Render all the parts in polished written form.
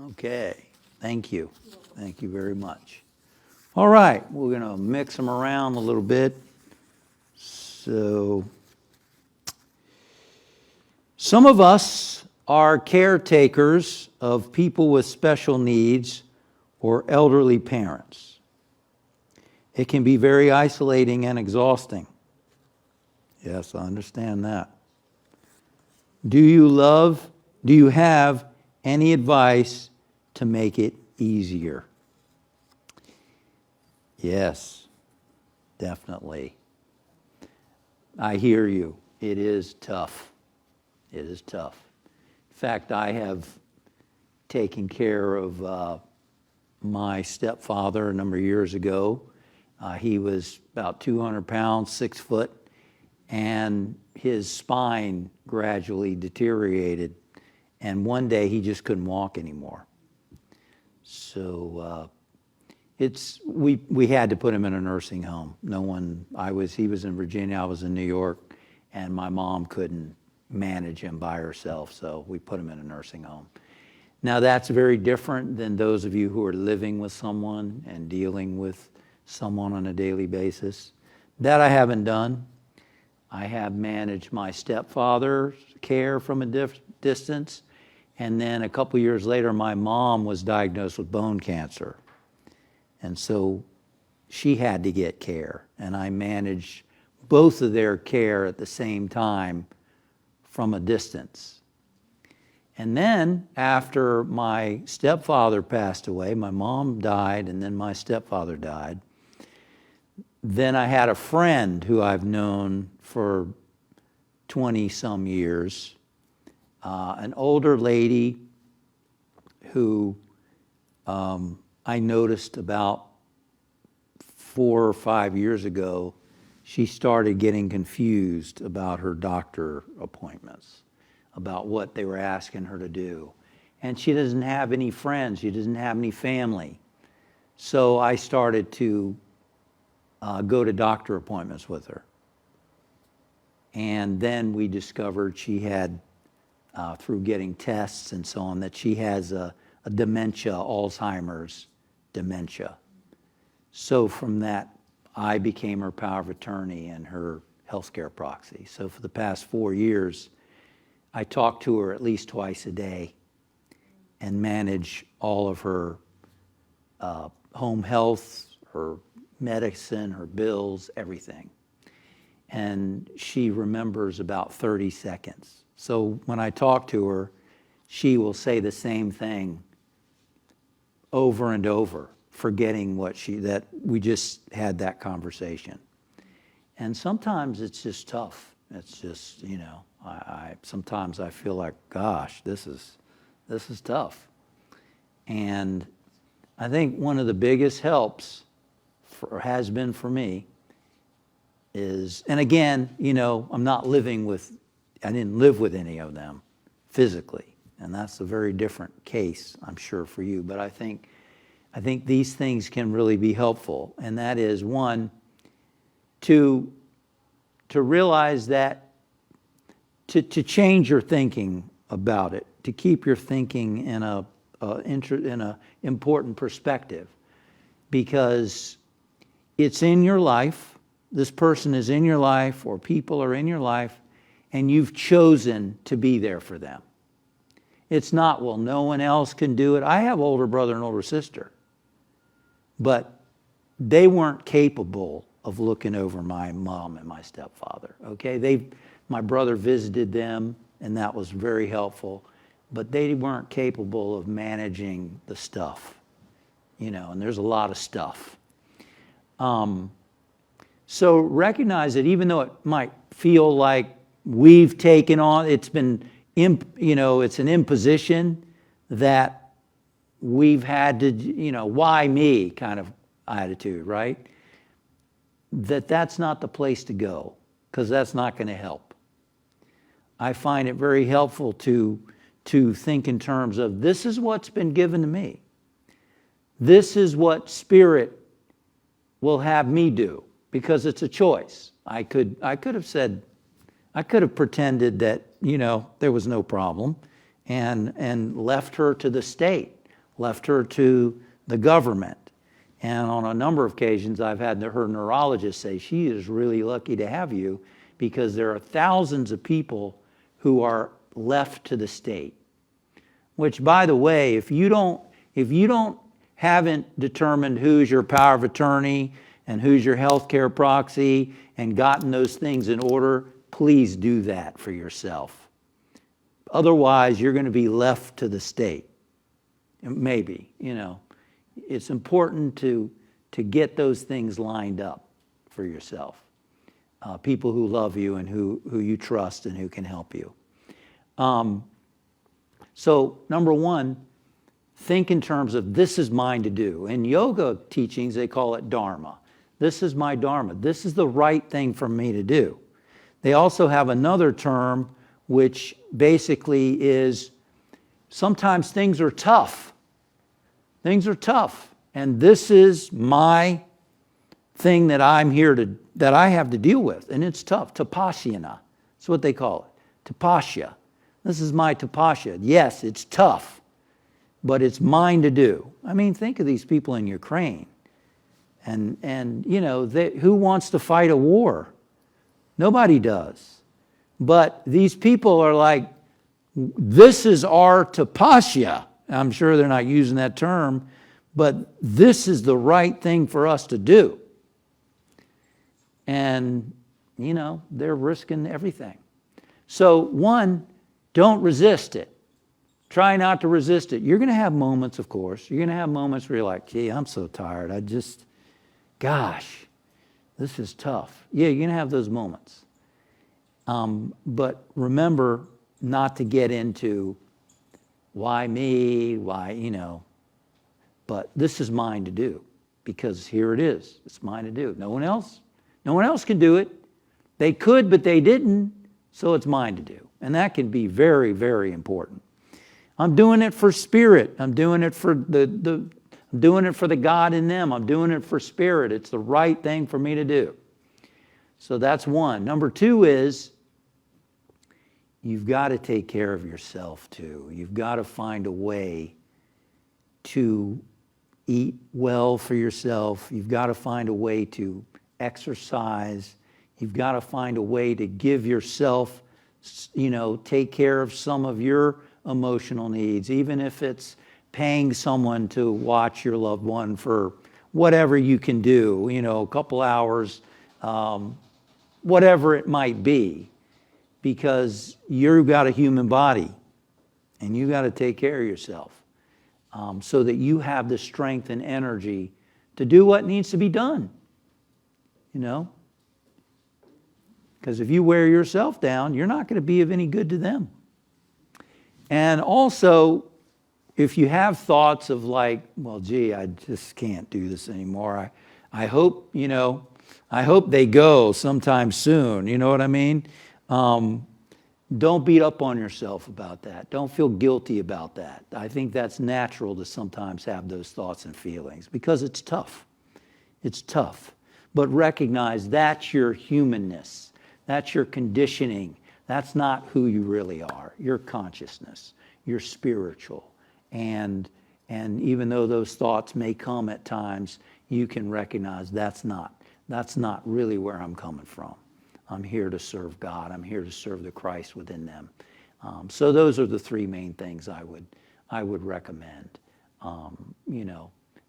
Okay, thank you. Thank you very much. All right, we're going to mix them around a little bit. So, some of us are caretakers of people with special needs or elderly parents. It can be very isolating and exhausting. Yes, I understand that. Do you have any advice to make it easier? Yes, definitely. I hear you. It is tough. It is tough. In fact, I have taken care of my stepfather a number of years ago. He was about 200 pounds, 6 foot, and his spine gradually deteriorated. And one day he just couldn't walk anymore. So we had to put him in a nursing home. He was in Virginia, I was in New York, and my mom couldn't manage him by herself, so we put him in a nursing home. Now that's very different than those of you who are living with someone and dealing with someone on a daily basis. That I haven't done. I have managed my stepfather's care from a distance, and then a couple years later my mom was diagnosed with bone cancer. And so she had to get care, and I managed both of their care at the same time from a distance. And then after my stepfather passed away, my mom died, and then my stepfather died. Then I had a friend who I've known for 20-some years, an older lady who I noticed about 4 or 5 years ago, she started getting confused about her doctor appointments, about what they were asking her to do. And she doesn't have any friends, she doesn't have any family. So I started to go to doctor appointments with her. And then we discovered she had, through getting tests and so on, that she has a dementia, Alzheimer's dementia. So from that, I became her power of attorney and her healthcare proxy. So for the past 4 years, I talk to her at least twice a day and manage all of her home health, her medicine, her bills, everything. And she remembers about 30 seconds. So when I talk to her, she will say the same thing over and over, forgetting that we just had that conversation. And sometimes it's just tough. It's just, sometimes I feel like, gosh, this is tough. And I think one of the biggest helps has been for me is, and again, I didn't live with any of them physically. And that's a very different case, I'm sure, for you. But I think these things can really be helpful. And that is, one, to realize that, to change your thinking about it, to keep your thinking in a important perspective. Because it's in your life, this person is in your life, or people are in your life, and you've chosen to be there for them. It's not, well, no one else can do it. I have older brother and older sister, but they weren't capable of looking over my mom and my stepfather, okay? My brother visited them, and that was very helpful, but they weren't capable of managing the stuff, and there's a lot of stuff. So recognize that even though it might feel like we've taken on, it's been, it's an imposition that we've had to, why me kind of attitude, right? That's not the place to go, because that's not going to help. I find it very helpful to think in terms of, this is what's been given to me. This is what Spirit will have me do, because it's a choice. I could have pretended that, there was no problem and left her to the state. left her to the government. And on a number of occasions, I've had her neurologist say, she is really lucky to have you, because there are thousands of people who are left to the state. Which, by the way, if you haven't determined who's your power of attorney and who's your healthcare proxy and gotten those things in order, please do that for yourself. Otherwise, you're going to be left to the state. Maybe, it's important to get those things lined up for yourself. People who love you and who you trust and who can help you. So number one, think in terms of this is mine to do. In yoga teachings, they call it dharma. This is my dharma. This is the right thing for me to do. They also have another term which basically is sometimes things are tough. Things are tough. And this is my thing that that I have to deal with. And it's tough. Tapasya. That's what they call it. Tapasya. This is my tapasya. Yes, it's tough, but it's mine to do. I mean, think of these people in Ukraine. And who wants to fight a war? Nobody does. But these people are like, this is our tapasya. I'm sure they're not using that term, but this is the right thing for us to do. And, they're risking everything. So one, don't resist it. Try not to resist it. You're going to have moments, of course. You're going to have moments where you're like, gee, I'm so tired. Gosh, this is tough. Yeah, you're going to have those moments. But remember not to get into why me, but this is mine to do, because here it is. It's mine to do. No one else can do it. They could, but they didn't, so it's mine to do. And that can be very, very important. I'm doing it for spirit. I'm doing it for I'm doing it for the God in them. I'm doing it for spirit. It's the right thing for me to do. So that's one. Number two is you've got to take care of yourself too. You've got to find a way to eat well for yourself. You've got to find a way to exercise. You've got to find a way to give yourself, take care of some of your emotional needs, even if it's paying someone to watch your loved one for whatever you can do, a couple hours, whatever it might be, because you've got a human body and you've got to take care of yourself so that you have the strength and energy to do what needs to be done, Because if you wear yourself down, you're not going to be of any good to them. And also, if you have thoughts of like, well, gee, I just can't do this anymore. I hope, I hope they go sometime soon. You know what I mean? Don't beat up on yourself about that. Don't feel guilty about that. I think that's natural to sometimes have those thoughts and feelings because it's tough. It's tough. But recognize that's your humanness. That's your conditioning. That's not who you really are. Your consciousness. You're spiritual. And even though those thoughts may come at times, you can recognize that's not really where I'm coming from. I'm here to serve God. I'm here to serve the Christ within them. So those are the three main things I would recommend.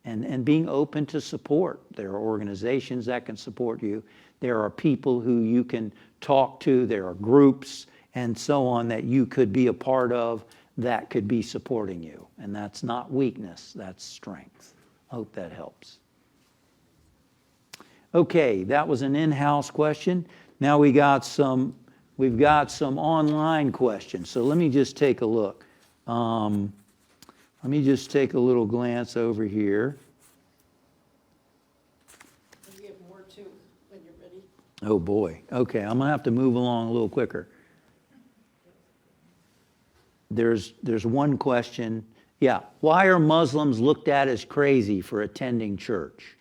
And being open to support. There are organizations that can support you. There are people who you can talk to. There are groups and so on that you could be a part of that could be supporting you. And that's not weakness, that's strength. I hope that helps. Okay, that was an in-house question. Now we've got some online questions. So let me just take a look. Let me just take a little glance over here. We have more too when you're ready. Oh boy. Okay, I'm gonna have to move along a little quicker. There's one question. Yeah, why are Muslims looked at as crazy for attending church?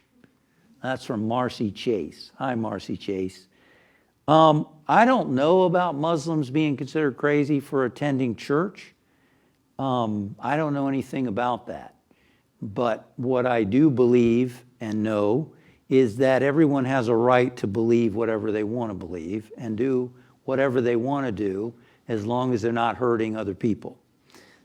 That's from Marcy Chase. Hi, Marcy Chase. I don't know about Muslims being considered crazy for attending church. I don't know anything about that. But what I do believe and know is that everyone has a right to believe whatever they want to believe and do whatever they want to do as long as they're not hurting other people.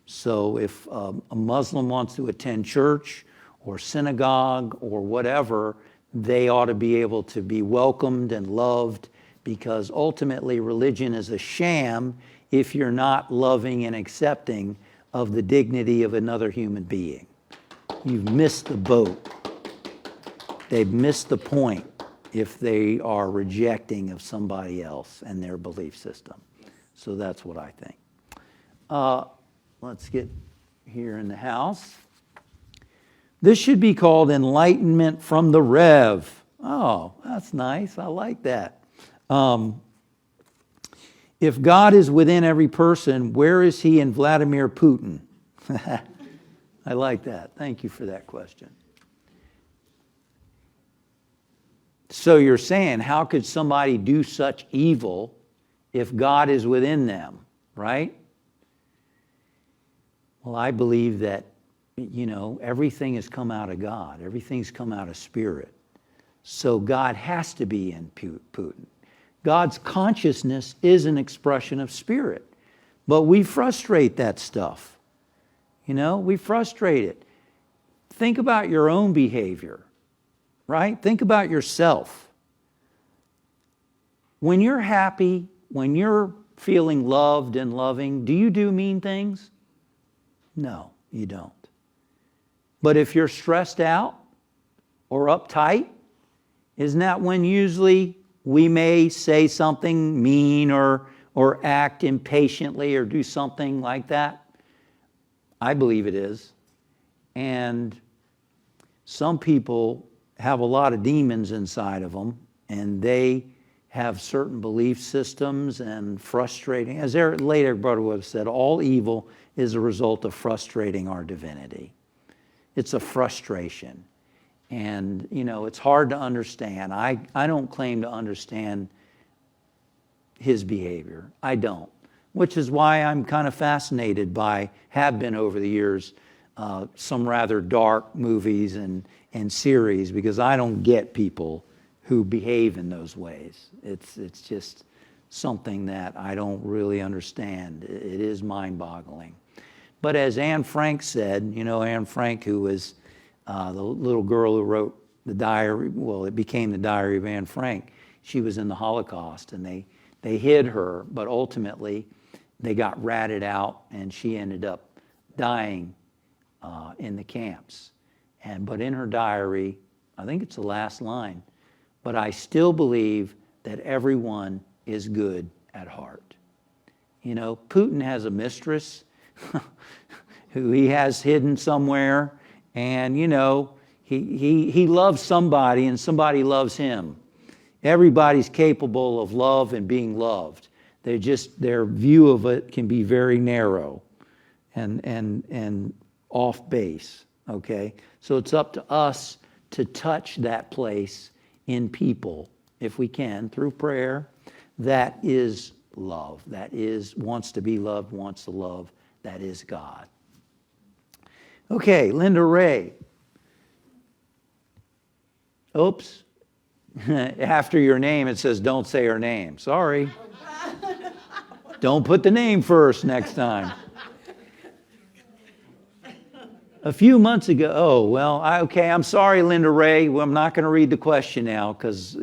So if a Muslim wants to attend church or synagogue or whatever, they ought to be able to be welcomed and loved, because ultimately religion is a sham if you're not loving and accepting of the dignity of another human being. You've missed the boat. They've missed the point if they are rejecting of somebody else and their belief system. So that's what I think. Let's get here in the house. This should be called Enlightenment from the Rev. Oh, that's nice. I like that. If God is within every person, where is he in Vladimir Putin? I like that. Thank you for that question. So you're saying, how could somebody do such evil if God is within them, right? Well, I believe that, everything has come out of God. Everything's come out of spirit. So God has to be in Putin. God's consciousness is an expression of spirit. But we frustrate that stuff. We frustrate it. Think about your own behavior, right? Think about yourself. When you're happy, when you're feeling loved and loving, do you do mean things? No, you don't. But if you're stressed out or uptight, isn't that when usually we may say something mean or act impatiently or do something like that? I believe it is. And some people have a lot of demons inside of them, and they have certain belief systems and frustrating. As Eric later brother would have said, all evil is a result of frustrating our divinity. It's a frustration. And, it's hard to understand. I don't claim to understand his behavior. I don't. Which is why I'm kind of fascinated by, have been over the years, some rather dark movies and series, because I don't get people who behave in those ways. It's just something that I don't really understand. It is mind-boggling. But as Anne Frank said, Anne Frank, who was the little girl who wrote the diary, well, it became the Diary of Anne Frank. She was in the Holocaust, and they hid her, but ultimately they got ratted out, and she ended up dying in the camps. But in her diary, I think it's the last line, but I still believe that everyone is good at heart. Putin has a mistress who he has hidden somewhere, and he loves somebody, and somebody loves him. Everybody's capable of love and being loved. Their view of it can be very narrow and off base. Okay, so it's up to us to touch that place in people, if we can, through prayer. That is love. That is wants to be loved, wants to love. That is God. Okay, Linda Ray. Oops. After your name, it says don't say her name. Sorry. Don't put the name first next time. A few months ago, I'm sorry, Linda Ray. Well, I'm not going to read the question now because,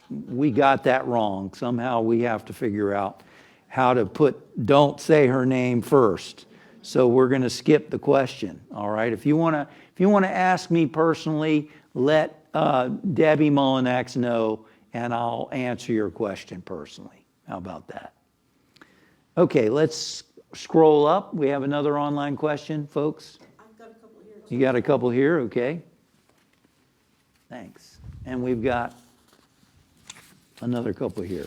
we got that wrong. Somehow we have to figure out how to don't say her name first. So we're going to skip the question. All right. If you want to ask me personally, let Debbie Mullinax know, and I'll answer your question personally. How about that? Okay, let's scroll up. We have another online question, folks. I've got a couple here. You got a couple here, okay? Thanks. And we've got another couple here.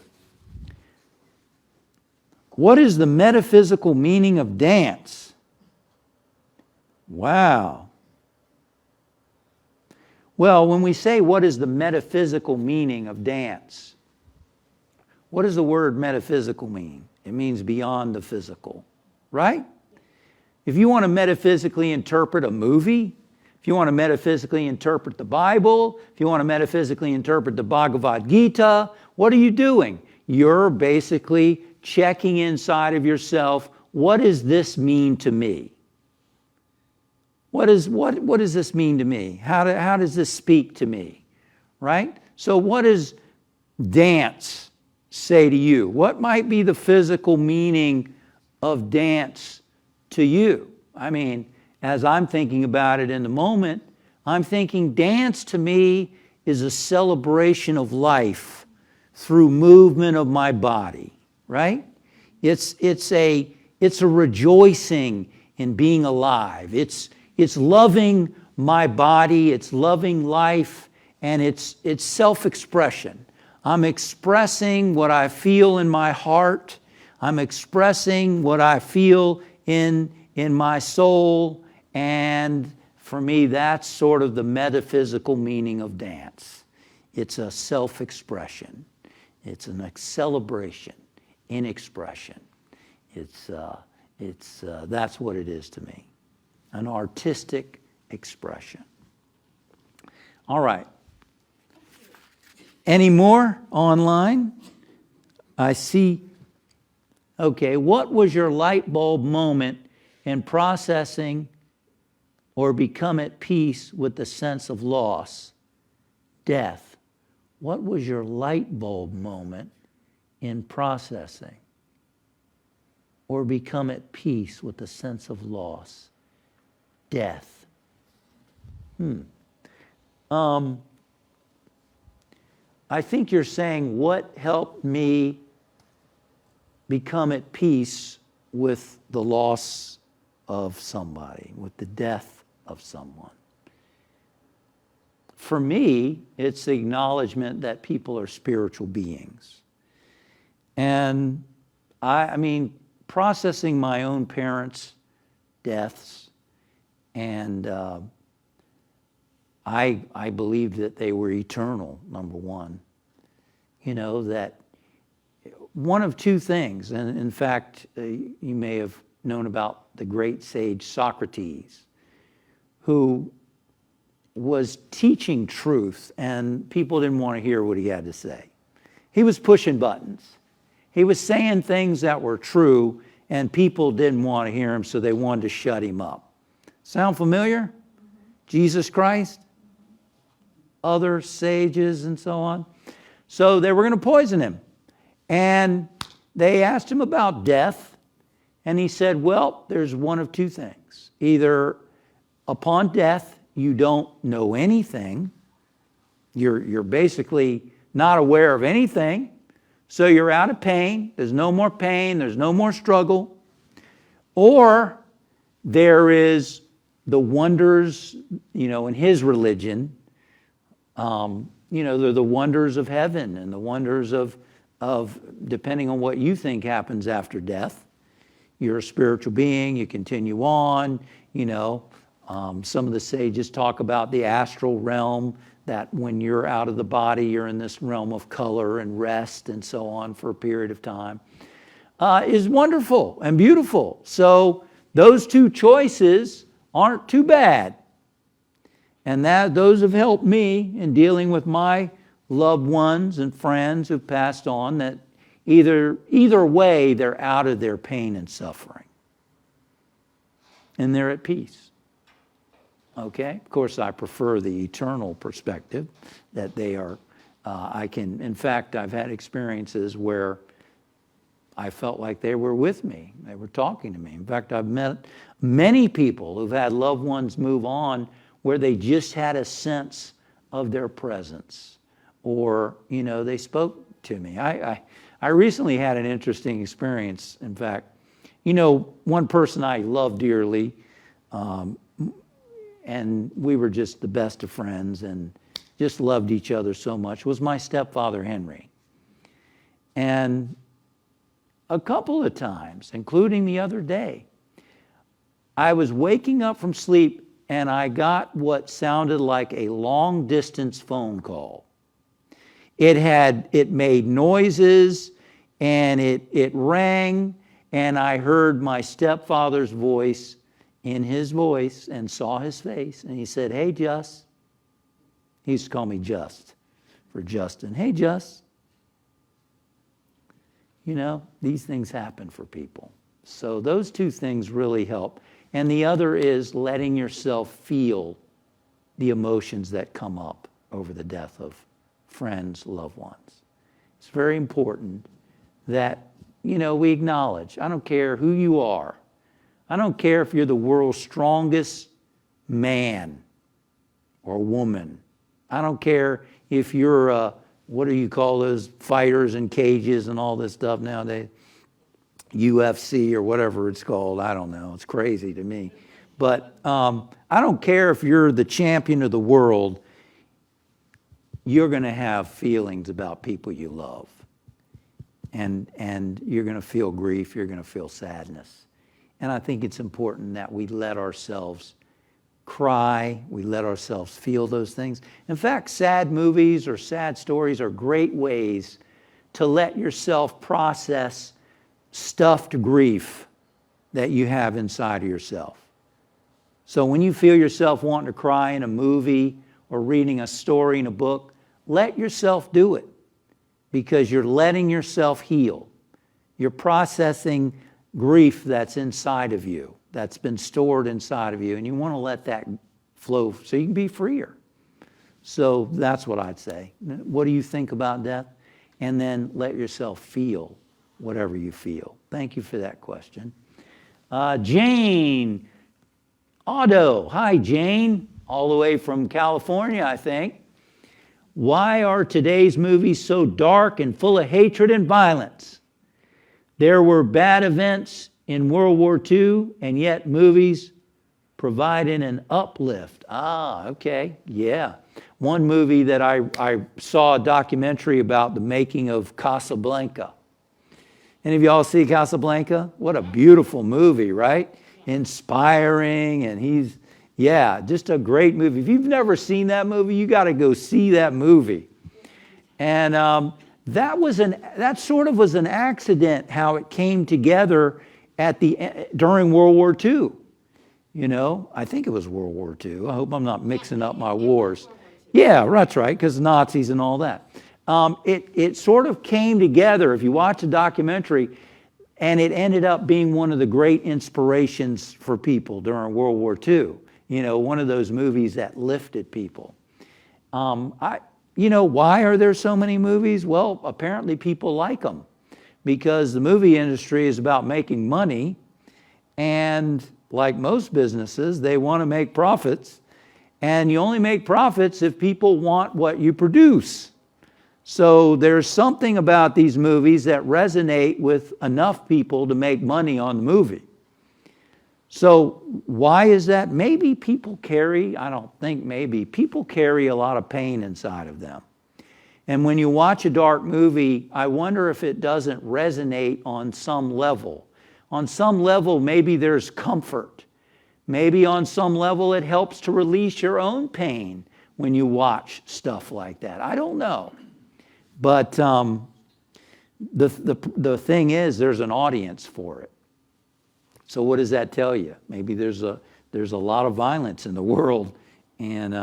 What is the metaphysical meaning of dance? Wow. Well, when we say what is the metaphysical meaning of dance, what does the word metaphysical mean? It means beyond the physical, right? If you want to metaphysically interpret a movie, if you want to metaphysically interpret the Bible, if you want to metaphysically interpret the Bhagavad Gita, what are you doing? You're basically checking inside of yourself, what does this mean to me? What does this mean to me? How does this speak to me? Right? So what does dance say to you? What might be the physical meaning of dance to you? I mean, as I'm thinking about it in the moment, I'm thinking dance to me is a celebration of life through movement of my body, right? It's a rejoicing in being alive. It's loving my body, it's loving life, and it's self-expression. I'm expressing what I feel in my heart. I'm expressing what I feel in my soul. And for me, that's sort of the metaphysical meaning of dance. It's a self-expression. It's a celebration in expression. That's what it is to me. An artistic expression. All right. Any more online? I see. Okay, what was your light bulb moment in processing or become at peace with the sense of loss, death? What was your light bulb moment in processing or become at peace with the sense of loss, death? I think you're saying what helped me become at peace with the loss of somebody, with the death of someone. For me, it's the acknowledgement that people are spiritual beings. And I mean, processing my own parents' deaths, and I believed that they were eternal, number one. You know, that one of two things, and in fact, you may have known about the great sage Socrates, who was teaching truth, and people didn't want to hear what he had to say. He was pushing buttons. He was saying things that were true, and people didn't want to hear him, so they wanted to shut him up. Sound familiar? Jesus Christ? Other sages and so on. So they were going to poison him. And they asked him about death, and he said, well, there's one of two things. Either upon death, you don't know anything. You're basically not aware of anything. So you're out of pain. There's no more pain. There's no more struggle. Or there is the wonders, in his religion, they're the wonders of heaven and the wonders of depending on what you think happens after death. You're a spiritual being, you continue on, some of the sages talk about the astral realm, that when you're out of the body, you're in this realm of color and rest and so on for a period of time, is wonderful and beautiful. So those two choices aren't too bad. And those have helped me in dealing with my loved ones and friends who've passed on, that either way, they're out of their pain and suffering. And they're at peace. Okay? Of course, I prefer the eternal perspective, that they are, in fact, I've had experiences where I felt like they were with me. They were talking to me. In fact, I've met many people who've had loved ones move on where they just had a sense of their presence, or, they spoke to me. I recently had an interesting experience. In fact, one person I love dearly, and we were just the best of friends and just loved each other so much, was my stepfather, Henry. And a couple of times, including the other day, I was waking up from sleep and I got what sounded like a long distance phone call. It made noises and it rang, and I heard my stepfather's voice in his voice and saw his face, and he said, "Hey, Just." He used to call me Just for Justin. "Hey, Just. You know, these things happen for people." So those two things really help. And the other is letting yourself feel the emotions that come up over the death of friends, loved ones. It's very important that, we acknowledge. I don't care who you are. I don't care if you're the world's strongest man or woman. I don't care if you're, what do you call those fighters in cages and all this stuff nowadays? UFC or whatever it's called. I don't know. It's crazy to me. But I don't care if you're the champion of the world. You're going to have feelings about people you love. And you're going to feel grief. You're going to feel sadness. And I think it's important that we let ourselves cry. We let ourselves feel those things. In fact, sad movies or sad stories are great ways to let yourself process stuffed grief that you have inside of yourself. So when you feel yourself wanting to cry in a movie or reading a story in a book, let yourself do it, because you're letting yourself heal. You're processing grief that's inside of you, that's been stored inside of you, and you want to let that flow so you can be freer. So that's what I'd say. What do you think about death? And then let yourself feel whatever you feel. Thank you for that question. Jane Otto. Hi, Jane. All the way from California, I think. Why are today's movies so dark and full of hatred and violence? There were bad events in World War II, and yet movies providing an uplift. Okay. Yeah. One movie that I saw a documentary about the making of Casablanca. Any of y'all see Casablanca? What a beautiful movie, right? Inspiring, and just a great movie. If you've never seen that movie, you got to go see that movie. And that sort of was an accident how it came together during World War II. I think it was World War II. I hope I'm not mixing up my wars. Yeah, that's right, because Nazis and all that. It sort of came together, if you watch the documentary, and it ended up being one of the great inspirations for people during World War II. One of those movies that lifted people. Why are there so many movies? Well, apparently people like them because the movie industry is about making money, and like most businesses, they want to make profits, and you only make profits if people want what you produce. So there's something about these movies that resonate with enough people to make money on the movie. So why is that? Maybe people carry a lot of pain inside of them. And when you watch a dark movie, I wonder if it doesn't resonate on some level. On some level, maybe there's comfort. Maybe on some level it helps to release your own pain when you watch stuff like that. I don't know. But the thing is, there's an audience for it. So what does that tell you? Maybe there's a lot of violence in the world, and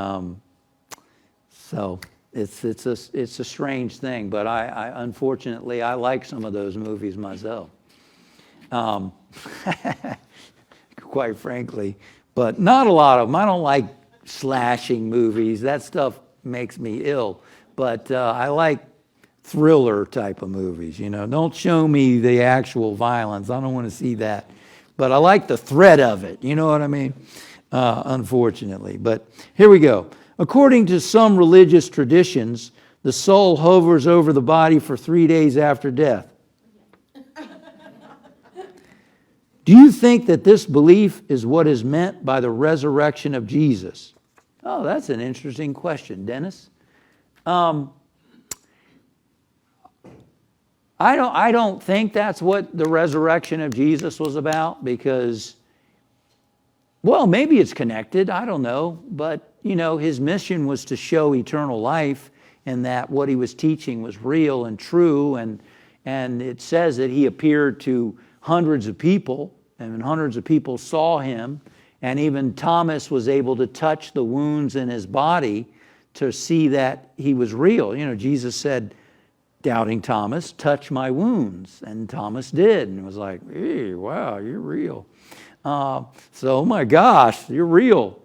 so it's a strange thing. But I unfortunately I like some of those movies myself, quite frankly. But not a lot of them. I don't like slashing movies. That stuff makes me ill. But I like thriller type of movies. Don't show me the actual violence. I don't want to see that. But I like the threat of it. You know what I mean? Unfortunately. But here we go. According to some religious traditions, the soul hovers over the body for 3 days after death. Do you think that this belief is what is meant by the resurrection of Jesus? Oh, that's an interesting question, Dennis. I don't think that's what the resurrection of Jesus was about, because, well, maybe it's connected. I don't know. But, his mission was to show eternal life, and that what he was teaching was real and true. And it says that he appeared to hundreds of people, and hundreds of people saw him. And even Thomas was able to touch the wounds in his body to see that he was real. You know, Jesus said, doubting Thomas, touch my wounds. And Thomas did, and was like, hey, wow, you're real. So, oh my gosh, you're real.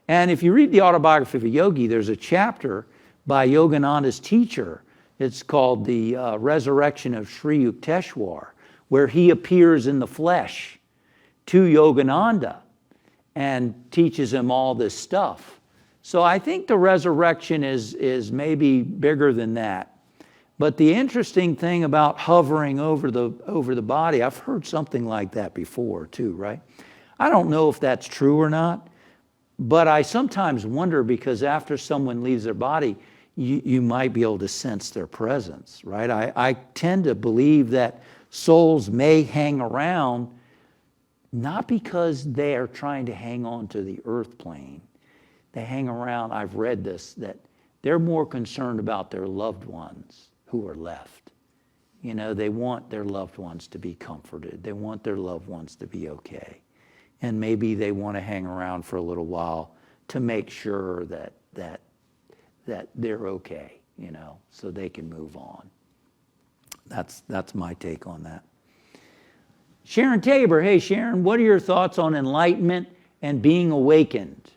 And if you read the autobiography of a yogi, there's a chapter by Yogananda's teacher. It's called The Resurrection of Sri Yukteswar, where he appears in the flesh to Yogananda and teaches him all this stuff. So I think the resurrection is maybe bigger than that. But the interesting thing about hovering over the body, I've heard something like that before too, right? I don't know if that's true or not, but I sometimes wonder, because after someone leaves their body, you might be able to sense their presence, right? I tend to believe that souls may hang around, not because they are trying to hang on to the earth plane. They hang around, I've read this, that they're more concerned about their loved ones who are left. You know, they want their loved ones to be comforted. They want their loved ones to be okay. And maybe they want to hang around for a little while to make sure that they're okay, you know, so they can move on. That's my take on that. Sharon Tabor, hey Sharon, what are your thoughts on enlightenment and being awakened?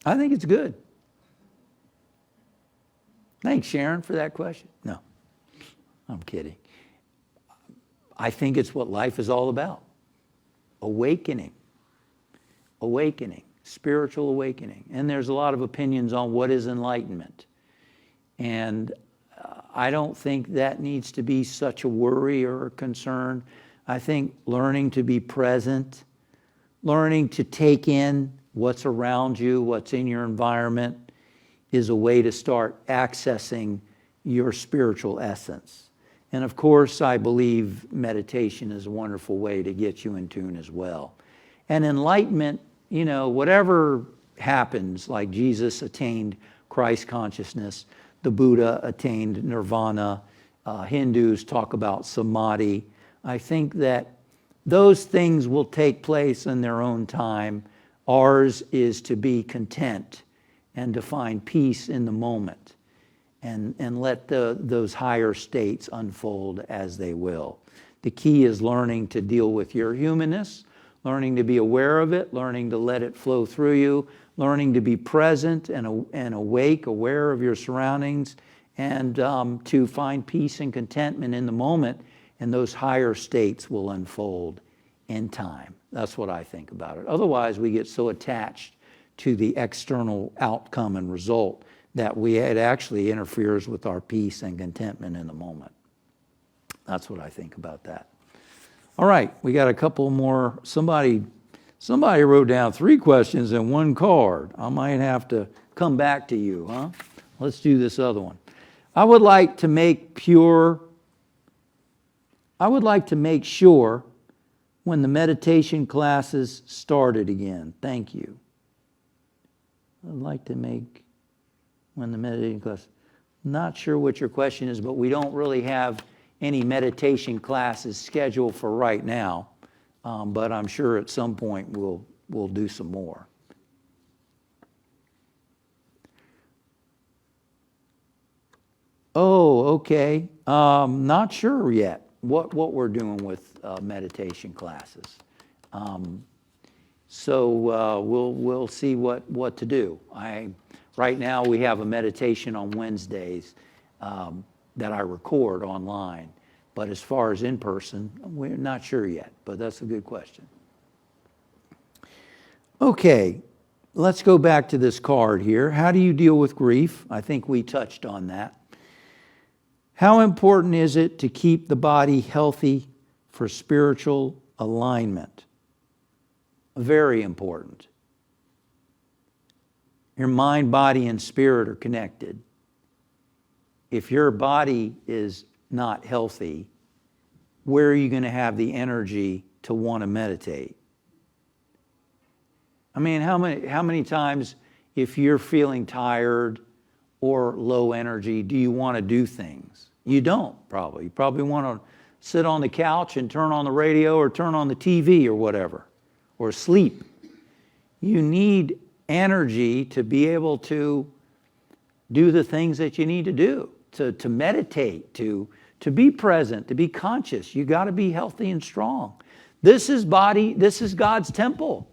I think it's good. Thanks, Sharon, for that question. No, I'm kidding. I think it's what life is all about. Awakening, spiritual awakening. And there's a lot of opinions on what is enlightenment. And I don't think that needs to be such a worry or a concern. I think learning to be present, learning to take in what's around you, what's in your environment, is a way to start accessing your spiritual essence. And of course, I believe meditation is a wonderful way to get you in tune as well. And enlightenment, you know, whatever happens, like Jesus attained Christ consciousness, the Buddha attained nirvana, Hindus talk about samadhi. I think that those things will take place in their own time. Ours is to be content and to find peace in the moment and let those higher states unfold as they will. The key is learning to deal with your humanness, learning to be aware of it, learning to let it flow through you, learning to be present and awake, aware of your surroundings, and to find peace and contentment in the moment, and those higher states will unfold in time. That's what I think about it. Otherwise, we get so attached to the external outcome and result that it actually interferes with our peace and contentment in the moment. That's what I think about that. All right, we got a couple more. Somebody wrote down 3 questions in 1 card. I might have to come back to you, huh? Let's do this other one. I would like to make sure when the meditation classes started again. Thank you. I'd like to make when the meditation class. Not sure what your question is, but we don't really have any meditation classes scheduled for right now. But I'm sure at some point we'll do some more. Oh, okay. Not sure yet what we're doing with meditation classes. So we'll see what to do. Right now we have a meditation on Wednesdays that I record online. But as far as in person, we're not sure yet, but that's a good question. Okay, let's go back to this card here. How do you deal with grief? I think we touched on that. How important is it to keep the body healthy for spiritual alignment? Very important. Your mind, body, and spirit are connected. If your body is not healthy, where are you going to have the energy to want to meditate? I mean, how many times, if you're feeling tired or low energy, do you want to do things? You don't, probably. You probably want to sit on the couch and turn on the radio or turn on the TV or whatever, or sleep. You need energy to be able to do the things that you need to do, to meditate, to be present, to be conscious. You got to be healthy and strong. This is God's temple.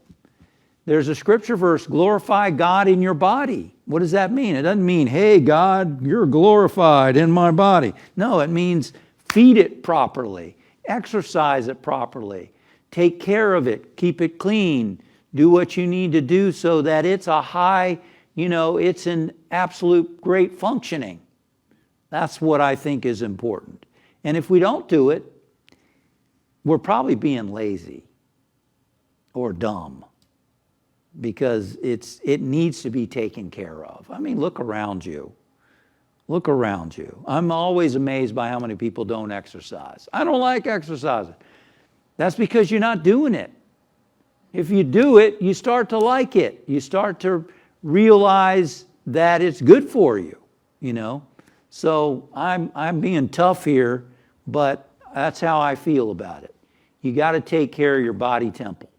There's a scripture verse, glorify God in your body. What does that mean? It doesn't mean, hey, God, you're glorified in my body. No, it means feed it properly, exercise it properly, take care of it, keep it clean, do what you need to do so that it's a high, it's in absolute great functioning. That's what I think is important. And if we don't do it, we're probably being lazy or dumb, because it needs to be taken care of. I mean, look around you. Look around you. I'm always amazed by how many people don't exercise. I don't like exercising. That's because you're not doing it. If you do it, you start to like it. You start to realize that it's good for you, So I'm being tough here, but that's how I feel about it. You got to take care of your body temple.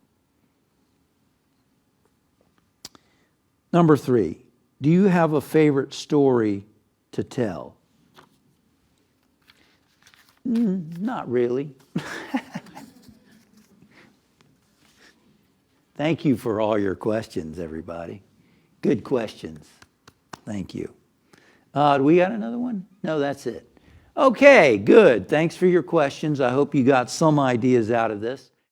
Number 3, do you have a favorite story to tell? Not really. Thank you for all your questions, everybody. Good questions. Thank you. Do we got another one? No, that's it. Okay, good. Thanks for your questions. I hope you got some ideas out of this.